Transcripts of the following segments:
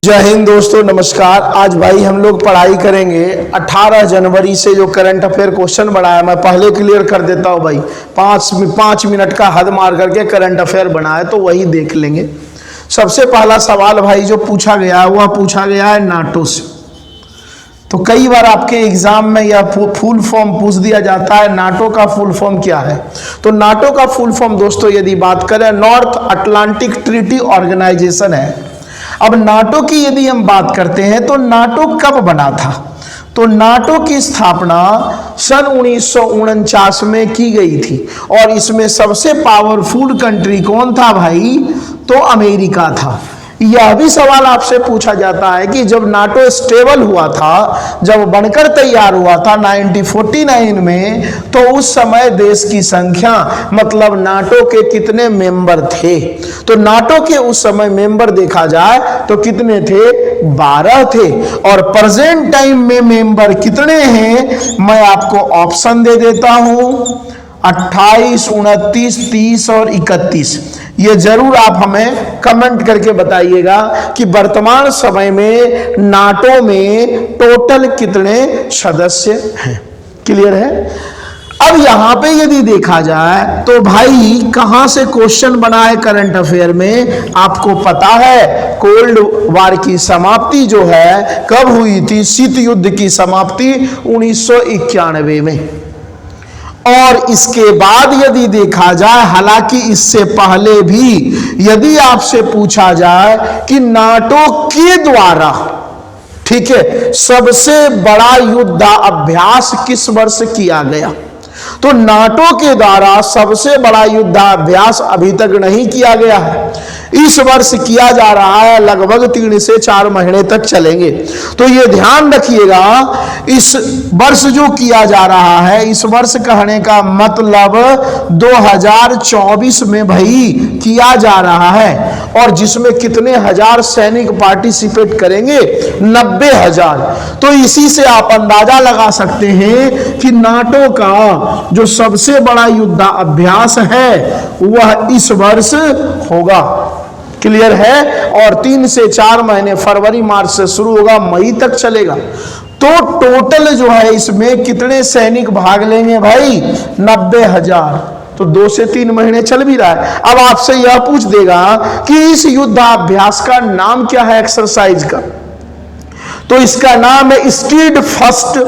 जय हिंद दोस्तों, नमस्कार। आज भाई हम लोग पढ़ाई करेंगे 18 जनवरी से जो करंट अफेयर क्वेश्चन बनाया, मैं पहले क्लियर कर देता हूँ भाई। 5 मिनट का हद मार करके करंट अफेयर बनाया तो वही देख लेंगे। सबसे पहला सवाल भाई जो पूछा गया है वह पूछा गया है नाटो से। तो कई बार आपके एग्जाम में यह फुल फॉर्म पूछ दिया जाता है, नाटो का फुल फॉर्म क्या है। तो नाटो का फुल फॉर्म दोस्तों यदि बात करें, नॉर्थ अटलांटिक ट्रीटी ऑर्गेनाइजेशन है। अब नाटो की यदि हम बात करते हैं तो नाटो कब बना था, तो नाटो की स्थापना सन 1949 में की गई थी और इसमें सबसे पावरफुल कंट्री कौन था भाई, तो अमेरिका था। यह भी सवाल आपसे पूछा जाता है कि जब नाटो स्टेबल हुआ था, जब बनकर तैयार हुआ था 1949 में, तो उस समय देश की संख्या मतलब नाटो के कितने मेंबर थे। तो नाटो के उस समय मेंबर देखा जाए तो कितने थे, 12 थे। और प्रेजेंट टाइम में मेंबर कितने हैं, मैं आपको ऑप्शन दे देता हूं, 28, 29, 30 और 31। ये जरूर आप हमें कमेंट करके बताइएगा कि वर्तमान समय में नाटो में टोटल कितने सदस्य हैं। क्लियर है। अब यहां पे यदि देखा जाए तो भाई कहां से क्वेश्चन बना है करंट अफेयर में, आपको पता है कोल्ड वार की समाप्ति जो है कब हुई थी, शीत युद्ध की समाप्ति 1991 में। और इसके बाद यदि देखा जाए, हालांकि इससे पहले भी यदि आपसे पूछा जाए कि नाटो के द्वारा, ठीक है, सबसे बड़ा युद्धाभ्यास किस वर्ष किया गया, तो नाटो के द्वारा सबसे बड़ा युद्धाभ्यास अभी तक नहीं किया गया है। इस वर्ष किया जा रहा है, लगभग 3 से 4 महीने तक चलेंगे। तो ये ध्यान रखिएगा, इस वर्ष जो किया जा रहा है, इस वर्ष कहने का मतलब 2024 में भाई किया जा रहा है। और जिसमें कितने हजार सैनिक पार्टिसिपेट करेंगे, 90,000। तो इसी से आप अंदाजा लगा सकते हैं कि नाटो का जो सबसे बड़ा युद्धाभ्यास है वह इस वर्ष होगा। क्लियर है। और 3 से 4 महीने, फरवरी मार्च से शुरू होगा, मई तक चलेगा। तो टोटल जो है इसमें कितने सैनिक भाग लेंगे भाई, 90,000। तो 2 से 3 महीने चल भी रहा है। अब आपसे यह पूछ देगा कि इस युद्धाभ्यास का नाम क्या है, एक्सरसाइज का, तो इसका नाम है स्टीड फर्स्ट।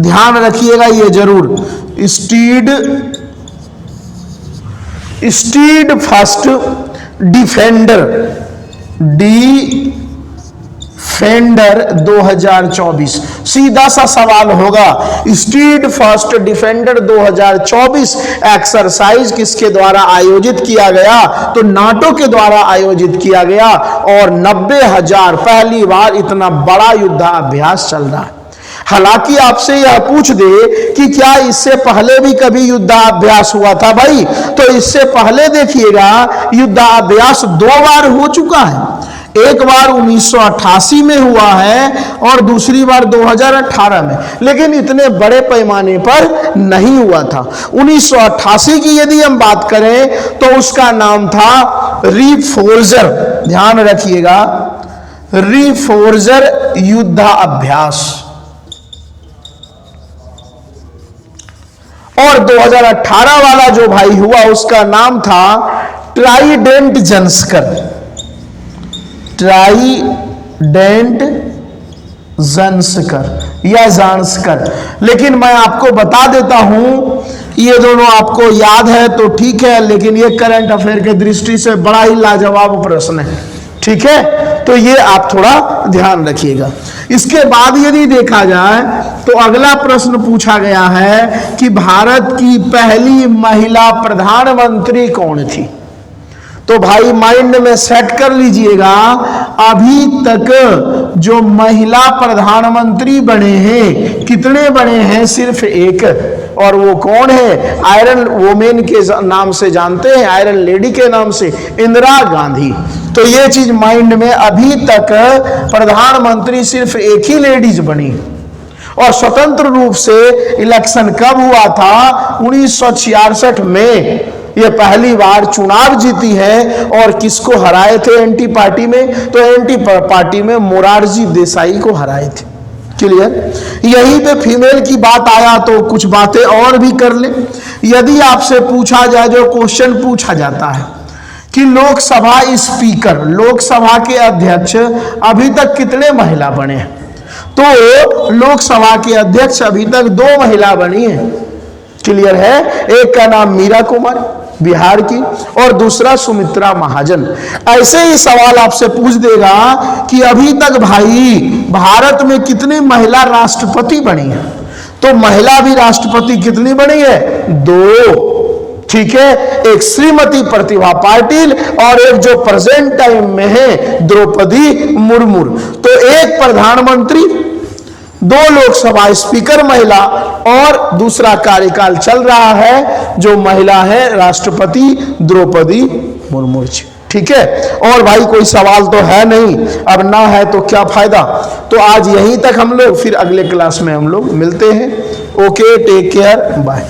ध्यान रखिएगा ये जरूर, स्टीड फर्स्ट डिफेंडर 2024। सीधा सा सवाल होगा, स्टीड फर्स्ट डिफेंडर 2024 एक्सरसाइज किसके द्वारा आयोजित किया गया, तो नाटो के द्वारा आयोजित किया गया। और 90,000, पहली बार इतना बड़ा युद्धाभ्यास चल रहा है। हालांकि आपसे यह पूछ दे कि क्या इससे पहले भी कभी युद्धाभ्यास हुआ था भाई, तो इससे पहले देखिएगा युद्धाभ्यास 2 बार हो चुका है। एक बार 1988 में हुआ है और दूसरी बार 2018 में, लेकिन इतने बड़े पैमाने पर नहीं हुआ था। 1988 की यदि हम बात करें तो उसका नाम था रीफोर्जर। ध्यान रखिएगा, रीफोर्जर युद्धाभ्यास। और 2018 वाला जो भाई हुआ उसका नाम था ट्राइडेंट जंस्कर, ट्राइडेंट जंस्कर या जानस्कर। लेकिन मैं आपको बता देता हूं, ये दोनों आपको याद है तो ठीक है, लेकिन ये करंट अफेयर के दृष्टि से बड़ा ही लाजवाब प्रश्न है। ठीक है, तो ये आप थोड़ा ध्यान रखिएगा। इसके बाद यदि देखा जाए तो अगला प्रश्न पूछा गया है कि भारत की पहली महिला प्रधानमंत्री कौन थी। तो भाई माइंड में सेट कर लीजिएगा, अभी तक जो महिला प्रधानमंत्री बने हैं, कितने बने हैं, सिर्फ एक। और वो कौन है, आयरन वुमेन के नाम से जानते हैं, आयरन लेडी के नाम से, इंदिरा गांधी। तो ये चीज माइंड में, अभी तक प्रधानमंत्री सिर्फ एक ही लेडीज बनी। और स्वतंत्र रूप से इलेक्शन कब हुआ था, 1966 में। ये पहली बार चुनाव जीती है। और किसको हराए थे एनटी पार्टी में? तो एनटी पार्टी में मोरारजी देसाई को हराए थे। क्लियर? यहीं पे फीमेल की बात आया तो कुछ बातें और भी कर ले। यदि आपसे पूछा जाए, जो क्वेश्चन पूछा जाता है कि लोकसभा स्पीकर, लोकसभा के अध्यक्ष अभी तक कितने महिला बने हैं, तो लोकसभा के अध्यक्ष अभी तक 2 महिला बनी है। क्लियर है? एक का नाम मीरा कुमार बिहार की, और दूसरा सुमित्रा महाजन। ऐसे ही सवाल आपसे पूछ देगा कि अभी तक भाई भारत में कितनी महिला राष्ट्रपति बनी है, तो महिला भी राष्ट्रपति कितनी बनी है? 2। ठीक है, एक श्रीमती प्रतिभा पाटिल और एक जो प्रेजेंट टाइम में है द्रौपदी मुर्मू। तो एक प्रधानमंत्री, 2 लोकसभा स्पीकर महिला, और दूसरा कार्यकाल चल रहा है जो महिला है राष्ट्रपति द्रौपदी मुर्मू जी। ठीक है, और भाई कोई सवाल तो है नहीं, अब ना है तो क्या फायदा। तो आज यहीं तक हम लोग, फिर अगले क्लास में हम लोग मिलते हैं। Okay, take care, bye.